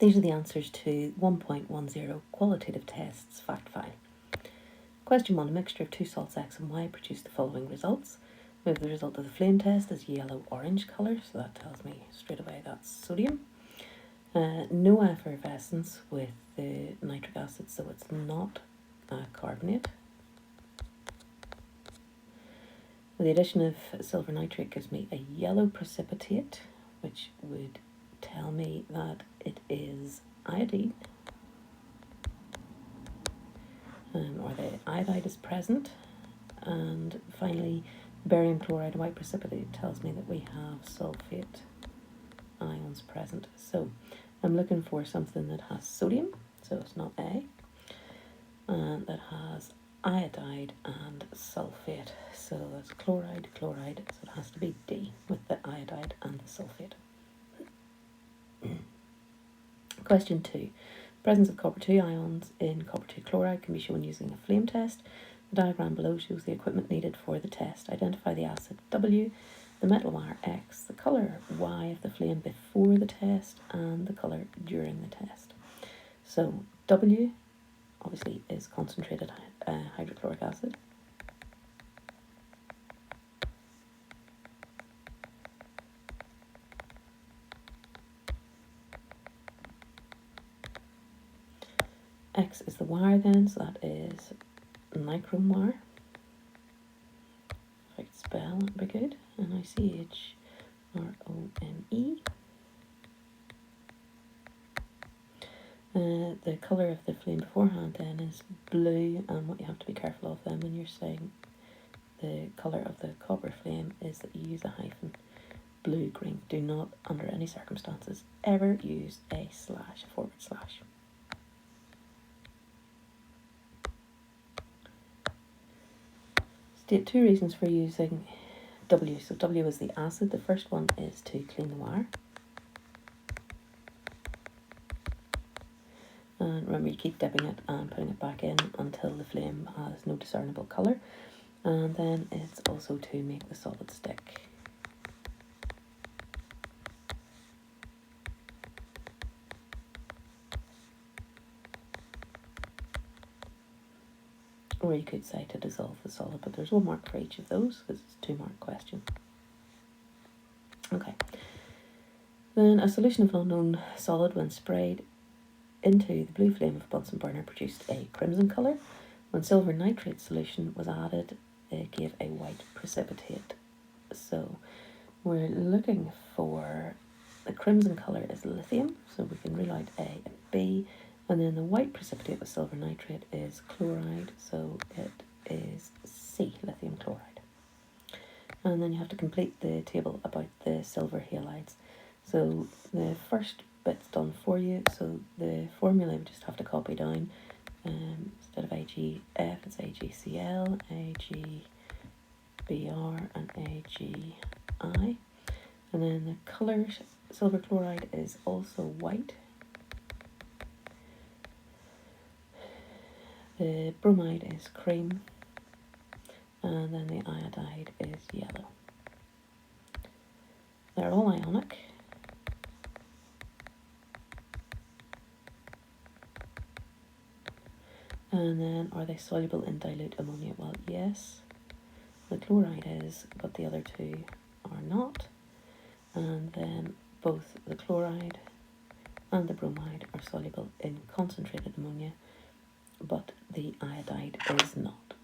These are the answers to 1.10 Qualitative Tests Fact File. Question 1. A mixture of two salts X and Y produced the following results. We have the result of the flame test as yellow-orange colour, so that tells me straight away that's sodium. No effervescence with the nitric acid, so it's not carbonate. The addition of silver nitrate gives me a yellow precipitate, which would tell me that it is iodine, or the iodide is present. And finally, barium chloride, white precipitate, tells me that we have sulfate ions present. So I'm looking for something that has sodium, so it's not A, and that has iodide and sulfate, so that's chloride, so it has to be D with the iodide and the sulfate. Question 2. The presence of copper-2 ions in copper-2 chloride can be shown using a flame test. The diagram below shows the equipment needed for the test. Identify the acid W, the metal wire X, the colour Y of the flame before the test, and the colour during the test. So W obviously is concentrated hydrochloric acid. X is the wire then, so that is nichrome wire. If I could spell, that'd be good. NiCHROME. The colour of the flame beforehand then is blue, and what you have to be careful of then when you're saying the colour of the copper flame is that you use a hyphen, blue, green. Do not, under any circumstances, ever use a slash, a forward slash. State 2 reasons for using W. So W is the acid. The first one is to clean the wire. And remember, you keep dipping it and putting it back in until the flame has no discernible colour. And then it's also to make the solid stick. Or you could say to dissolve the solid, but there's 1 mark for each of those because it's a 2-mark question. Okay. Then a solution of an unknown solid, when sprayed into the blue flame of a Bunsen burner, produced a crimson colour. When silver nitrate solution was added, it gave a white precipitate. So we're looking for the crimson colour is lithium, so we can rule out A and B. And then the white precipitate with silver nitrate is chloride, so it is C, lithium chloride. And then you have to complete the table about the silver halides. So the first bit's done for you, so the formula we just have to copy down. Instead of AgF, it's AgCl, AgBr, and AgI. And then the colour, silver chloride is also white. The bromide is cream, and then the iodide is yellow. They're all ionic. And then, are they soluble in dilute ammonia? Well, yes, the chloride is, but the other two are not. And then both the chloride and the bromide are soluble in concentrated ammonia, but the iodide is not.